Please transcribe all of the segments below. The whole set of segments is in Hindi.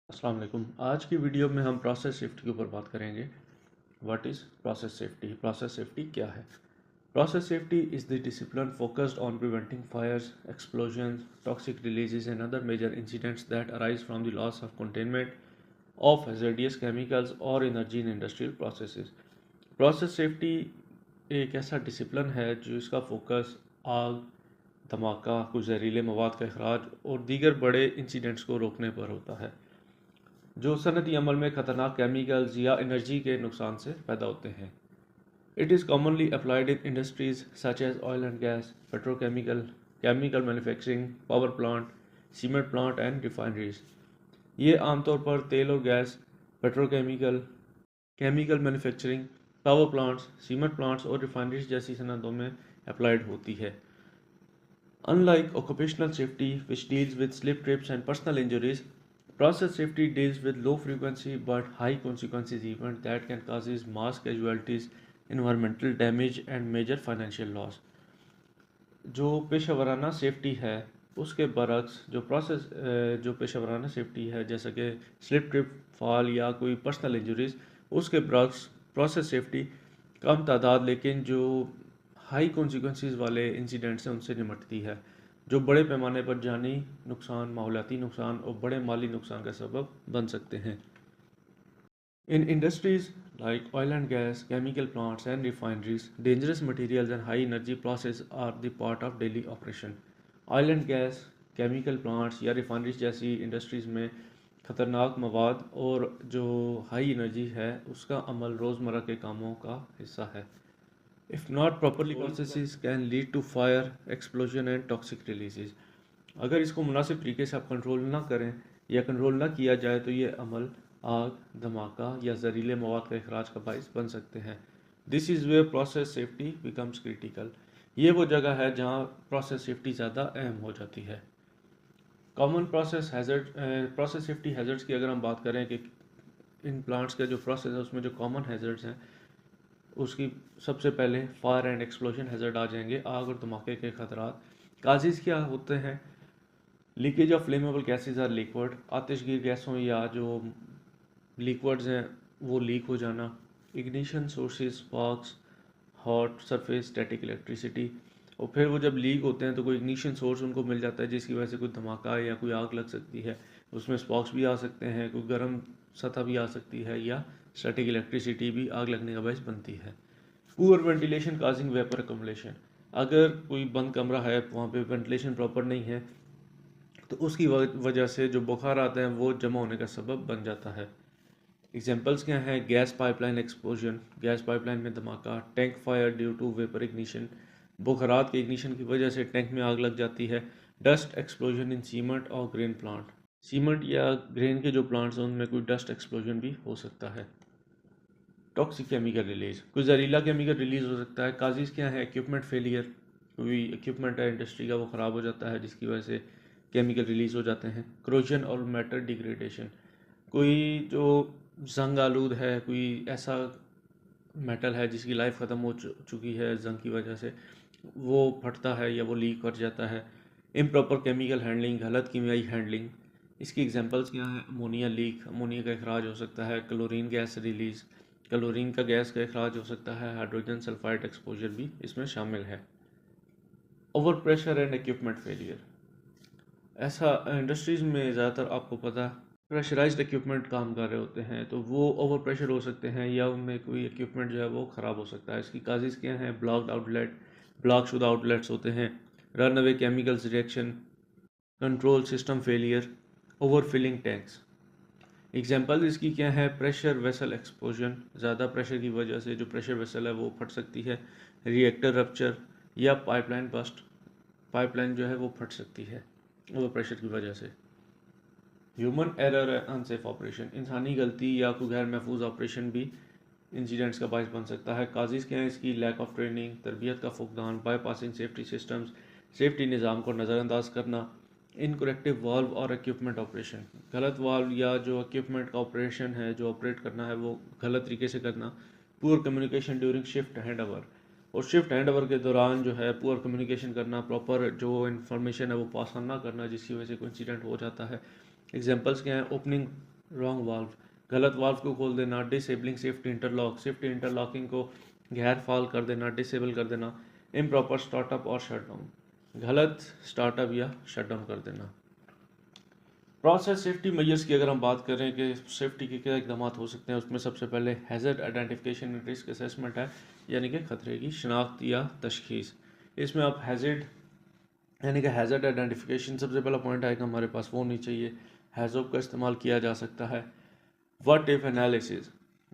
अस्सलाम वालेकुम। आज की वीडियो में हम प्रोसेस सेफ्टी के ऊपर बात करेंगे। What is process safety? Process safety क्या है? Process safety is the discipline focused on preventing fires, explosion, toxic releases and other major incidents that arise from the loss of containment of hazardous chemicals और energy in industrial processes. Process safety एक ऐसा डिसिप्लिन है जो इसका फोकस आग, धमाका, कुछ जहरीले मवाद का अखराज और दीगर बड़े इंसिडेंट्स को रोकने पर होता है जो सनती अमल में खतरनाक केमिकल्स या एनर्जी के नुकसान से पैदा होते हैं। It is commonly applied in industries such as oil and gas, petrochemical, chemical manufacturing, power plant, cement plant and refineries. ये आमतौर पर तेल और गैस, petrochemical, chemical manufacturing, power plants, cement plants और रिफाइनरीज जैसी सनतों में अप्लाइड होती है। Unlike occupational safety, which deals with slip trips and personal injuries, process safety deals with low frequency but high consequences events that can cause mass casualties, environmental damage and major financial loss. जो पेशेवराना सेफ्टी है उसके बरक्स जो पेशेवराना सेफ्टी है जैसे कि स्लिप ट्रिप, फॉल या कोई पर्सनल इंजरीज, उसके बरक्स प्रोसेस सेफ्टी कम तादाद लेकिन जो हाई कॉन्सिक्वेंसेस वाले इंसिडेंट्स हैं उनसे निपटती है जो बड़े पैमाने पर जानी नुकसान, माहौलियाती नुकसान और बड़े माली नुकसान का सबब बन सकते हैं। In industries like oil and gas, chemical plants and refineries, dangerous materials and high energy processes are the part of daily operation. Oil and gas, chemical plants या refineries जैसी इंडस्ट्रीज में खतरनाक मवाद और जो हाई एनर्जी है उसका अमल रोज़मर्रा के कामों का हिस्सा है। If not properly processes can lead to fire, explosion and toxic releases. अगर इसको मुनासिब तरीके से आप कंट्रोल ना करें या कंट्रोल ना किया जाए तो ये अमल आग, धमाका या जहरीले मवाद का अखराज का बाइस बन सकते हैं। This is where process safety becomes critical. ये वो जगह है जहाँ प्रोसेस सेफ्टी ज़्यादा अहम हो जाती है। कॉमन प्रोसेस सेफ्टी हैज़र्ड्स की अगर हम बात करें कि इन प्लांट्स का जो प्रोसेस है उसमें जो कॉमन हैज़र्ड्स हैं उसकी सबसे पहले फायर एंड एक्सप्लोजन हैज़र्ड आ जाएंगे। आग और धमाके के खतरात काजिज़ क्या होते हैं? Leakage of flammable gases or liquid, आतिशगीर गैसों या जो लिक्विड्स हैं वो लीक हो जाना। Ignition sources, sparks, hot surface, static electricity. और फिर वो जब लीक होते हैं तो कोई इग्निशन सोर्स उनको मिल जाता है जिसकी वजह से कोई धमाका या कोई आग लग सकती है। उसमें स्पार्क्स भी आ सकते हैं, कोई गर्म सतह भी आ सकती है या स्टैटिक इलेक्ट्रिसिटी भी आग लगने का बायस बनती है। Poor ventilation causing vapour accommodation. अगर कोई बंद कमरा है वहाँ पे वेंटिलेशन प्रॉपर नहीं है तो उसकी वजह से जो बुखार आते हैं वो जमा होने का सबब बन जाता है। एग्जांपल्स क्या हैं? Gas pipeline explosion, gas pipeline में धमाका, tank fire due to vapour ignition, बुखारात के इग्निशन की वजह से टैंक में आग लग जाती है। डस्ट एक्सप्लोजन इन सीमेंट और ग्रेन प्लांट, सीमेंट या ग्रेन के जो प्लांट्स हैं उनमें कोई डस्ट एक्सप्लोजन भी हो सकता है। टॉक्सिक केमिकल रिलीज, कोई जहरीला केमिकल रिलीज हो सकता है। काजिज़ क्या है? इक्विपमेंट फेलियर, कोई इक्विपमेंट है इंडस्ट्री का वो ख़राब हो जाता है जिसकी वजह से केमिकल रिलीज हो जाते हैं। क्रोजन और मैटर डिग्रेडेशन, कोई जो जंग आलूद है, कोई ऐसा मेटल है जिसकी लाइफ ख़त्म हो चुकी है जंग की वजह से, वो फटता है या वो लीक कर जाता है। इम्प्रॉपर केमिकल हैंडलिंग, गलत कीमियाई हैंडलिंग, इसकी एग्जांपल्स क्या हैं? अमोनिया लीक, अमोनिया का अखराज हो सकता है। क्लोरीन गैस रिलीज़, क्लोरीन का गैस का अखराज हो सकता है। हाइड्रोजन सल्फाइड एक्सपोजर भी इसमें शामिल है। Over pressure and equipment failure, ऐसा इंडस्ट्रीज़ में ज़्यादातर आपको पता प्रेशराइज्ड इक्विपमेंट काम कर रहे होते हैं तो वो ओवर प्रेशर हो सकते हैं या उनमें कोई इक्विपमेंट जो है वो ख़राब हो सकता है। इसकी काजिज़ क्या हैं? ब्लॉक्ड आउटलेट, ब्लॉक शुदा आउटलेट्स होते हैं। Runaway chemicals reaction, control system failure, over filling tanks. Example इसकी क्या है? प्रेशर वेसल एक्सप्लोजन, ज़्यादा प्रेशर की वजह से जो प्रेशर वेसल है वो फट सकती है। रिएक्टर रप्चर या पाइपलाइन बस्ट, पाइपलाइन जो है वो फट सकती है ओवर प्रेशर की वजह से। Human error and unsafe operation, इंसानी गलती या कोई गैर महफूज ऑपरेशन भी इंसिडेंट्स का बायस बन सकता है। काजिज़ क्या है इसकी? लैक ऑफ ट्रेनिंग, तरबियत का फुकदान, बाईपासिंग सेफ्टी सिस्टम्स, सेफ्टी निज़ाम को नज़रअंदाज करना, इनकरेक्टिव वाल्व और इक्विपमेंट ऑपरेशन, गलत वाल्व या जो इक्विपमेंट का ऑपरेशन है जो ऑपरेट करना है वो गलत तरीके से करना। Poor communication during shift hand over, और शिफ्ट हैंड ओवर के दौरान जो है पुअर कम्युनिकेशन करना, प्रॉपर जो इन्फॉर्मेशन है वो पास ऑन ना करना जिसकी वजह से कोई इंसिडेंट हो जाता है। एग्जांपल्स क्या हैं? ओपनिंग रॉन्ग वाल्व, गलत वाल्व को खोल देना, disabling safety interlock, safety interlocking को गैर फाल कर देना, डिसेबल कर देना, इम्प्रॉपर स्टार्टअप और शटडाउन, गलत स्टार्टअप या शटडाउन कर देना। प्रोसेस सेफ्टी मेजर्स की अगर हम बात करें कि सेफ्टी के क्या इकदाम हो सकते हैं, उसमें सबसे पहले hazard identification and risk assessment है, यानी कि खतरे की शिनाख्त या तशखीस। इसमें आप हैज़र्ड यानी कि हैज़र्ड आइडेंटिफिकेशन सबसे पहला पॉइंट आएगा हमारे पास, वो होनी चाहिए। हैज़ोप का इस्तेमाल किया जा सकता है। व्हाट इफ़ एनालिसिस,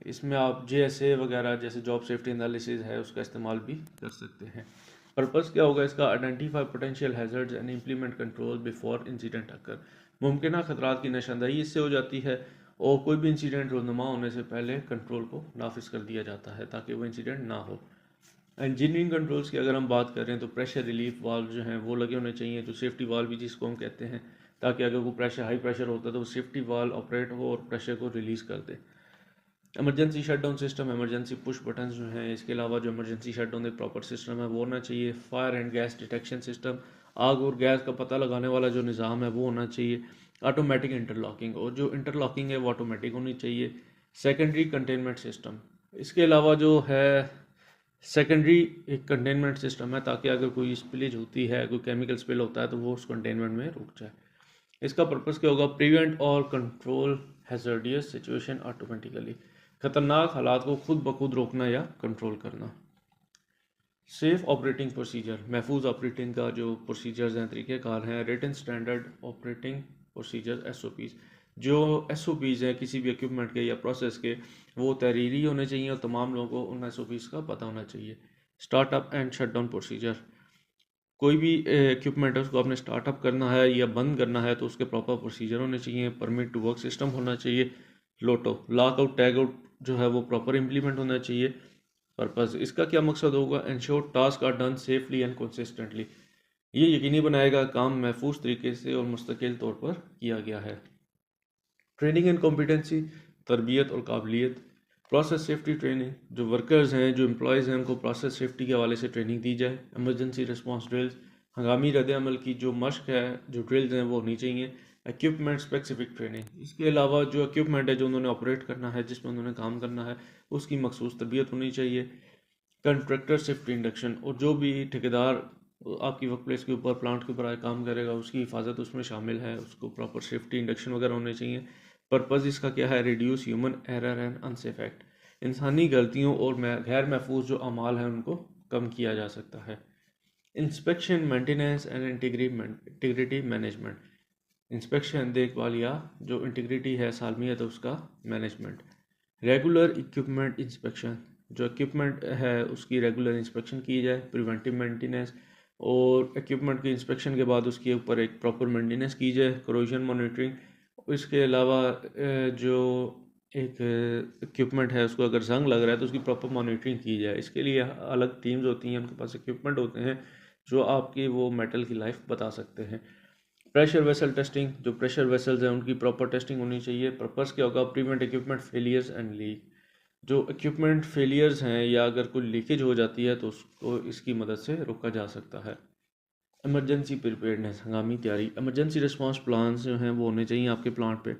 इसमें आप JSA वगैरह जैसे जॉब सेफ्टी एनालिसिस है उसका इस्तेमाल भी कर सकते हैं। पर्पस क्या होगा इसका, identify potential hazards and implement control before incident occur, मुमकिन खतरात की निशानदेही इससे हो जाती है और कोई भी इंसिडेंट रोनुमा होने से पहले कंट्रोल को नाफिज कर दिया जाता है ताकि वो इंसिडेंट ना हो। इंजीनियरिंग कंट्रोल्स की अगर हम बात करें तो प्रेशर रिलीफ वाल्व जो हैं वो लगे होने चाहिए, जो सेफ्टी वाल्व भी जिसको हम कहते हैं, ताकि अगर वो प्रेशर हाई प्रेशर होता है तो वो सेफ्टी वाल्व ऑपरेट हो और प्रेशर को रिलीज़ कर दे। Emergency shutdown system, emergency push button जो हैं, इसके अलावा जो इमरजेंसी शटडाउन एक प्रॉपर सिस्टम है वो होना चाहिए। Fire and gas detection system, आग और गैस का पता लगाने वाला जो निज़ाम है वो होना चाहिए। ऑटोमेटिक इंटरलॉकिंग, और जो इंटरलॉकिंग है वो ऑटोमेटिक होनी चाहिए। सेकेंडरी कंटेनमेंट सिस्टम, इसके अलावा जो है सेकेंडरी एक कंटेनमेंट सिस्टम है ताकि अगर कोई स्पिलेज होती है, कोई केमिकल स्पिल होता है तो वो उस कंटेनमेंट में रुक जाए। इसका पर्पस क्या होगा, प्रिवेंट और कंट्रोल हैजर्डियस सिचुएशन ऑटोमेटिकली, खतरनाक हालात को खुद ब खुद रोकना या कंट्रोल करना। सेफ ऑपरेटिंग प्रोसीजर, महफूज ऑपरेटिंग का जो प्रोसीजर्स हैं, तरीक़ेकार हैं। Written standard operating procedure SOPs, जो SOPs हैं किसी भी इक्विपमेंट के या प्रोसेस के, वो तहरीरी होने चाहिए और तमाम लोगों को उन SOPs का पता होना चाहिए। स्टार्टअप एंड शटडाउन प्रोसीजर, कोई भी इक्विपमेंट है उसको आपने स्टार्टअप करना है या बंद करना है तो उसके प्रॉपर प्रोसीजर होने चाहिए। परमिट टू वर्क सिस्टम होना चाहिए। लोटो, लॉक आउट टैग आउट जो है वो प्रॉपर इम्प्लीमेंट होना चाहिए। पर्पस, इसका क्या मकसद होगा, ensure task are done safely and consistently, ये यकीनी बनाएगा काम महफूज तरीके से और मुस्तकिल तौर पर किया गया है। ट्रेनिंग एंड कॉम्पिटेंसी, तरबियत और काबिलियत। प्रोसेस सेफ्टी ट्रेनिंग, जो वर्कर्स हैं, जो एम्प्लॉयज़ हैं, उनको प्रोसेस सेफ्टी के हवाले से ट्रेनिंग दी जाए। एमरजेंसी रिस्पांस ड्रिल्स, हंगामी रद्द-ए-अमल की जो मश्क है, जो ड्रिल्स हैं वो होनी चाहिए। इक्विपमेंट स्पेसिफिक ट्रेनिंग, इसके अलावा जो इक्विपमेंट है जो उन्होंने ऑपरेट करना है, जिसमें उन्होंने काम करना है, उसकी मखसूस तरबियत होनी चाहिए। कंट्रैक्टर सेफ्टी इंडक्शन, और जो भी ठेकेदार आपकी वर्क प्लेस के ऊपर, प्लांट के ऊपर आए काम करेगा, उसकी हिफाजत उसमें शामिल है, उसको प्रॉपर सेफ्टी इंडक्शन वगैरह होने चाहिए। पर्पज़ इसका क्या है, reduce human error and unsafe act, इंसानी गलतियों और गैर महफूज जो अमाल हैं उनको कम किया जा सकता है। Inspection, maintenance and integrity management, inspection देखभाल या जो इंटीग्रिटी है, सालमियत है, उसका मैनेजमेंट। रेगुलर इक्विपमेंट इंस्पेक्शन, जो इक्विपमेंट है उसकी रेगुलर इंस्पेक्शन की जाए। प्रिवेंटिव मेंटेनेंस, और इक्विपमेंट की इंस्पेक्शन के बाद उसके ऊपर एक प्रॉपर मेंटेनेंस की जाए। करोजन मॉनिटरिंग, इसके अलावा जो एक इक्विपमेंट है उसको अगर जंग लग रहा है तो उसकी प्रॉपर मॉनिटरिंग की जाए। इसके लिए अलग टीम्स होती हैं, उनके पास इक्विपमेंट होते हैं जो आपकी वो मेटल की लाइफ बता सकते हैं। प्रेशर वेसल टेस्टिंग, जो प्रेशर वेसल्स हैं उनकी प्रॉपर टेस्टिंग होनी चाहिए। पर्पस क्या होगा, prevent equipment failures and leak, जो इक्विपमेंट फेलियर्स हैं या अगर कोई लीकेज हो जाती है तो उसको इसकी मदद से रोका जा सकता है। इमरजेंसी प्रिपेयर्डनेस, हंगामी तैयारी, इमरजेंसी रिस्पांस प्लान जो हैं वो होने चाहिए आपके प्लांट पे।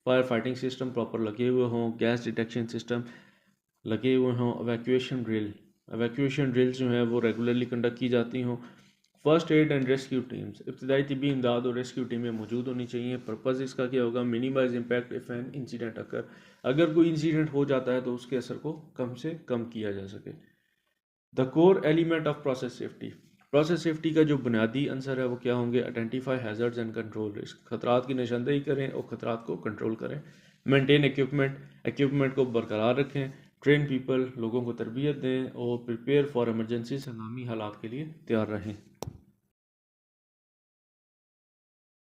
फायर फाइटिंग सिस्टम प्रॉपर लगे हुए हों, गैस डिटेक्शन सिस्टम लगे हुए हों। एवैक्यूएशन ड्रिल्स जो हैं वो रेगुलरली कंडक्ट की जाती हों। First aid and rescue teams, इब्तदाई तिब्बी इमदाद और रेस्क्यू टीमें मौजूद होनी चाहिए। पर्पज़ इसका क्या होगा, minimise impact if an incident occur, अगर कोई इंसिडेंट हो जाता है तो उसके असर को कम से कम किया जा सके। The core element of process safety, process safety का जो बुनियादी अंसर है वो क्या होंगे, identify hazards and control risk, खतरात की निशानदेही करें और खतरात को कंट्रोल करें। मेंटेन इक्विपमेंट को बरकरार रखें। ट्रेन पीपल, लोगों को तरबियत दें और प्रिपेयर फॉर इमरजेंसी, हंगामी हालात के लिए तैयार रहें।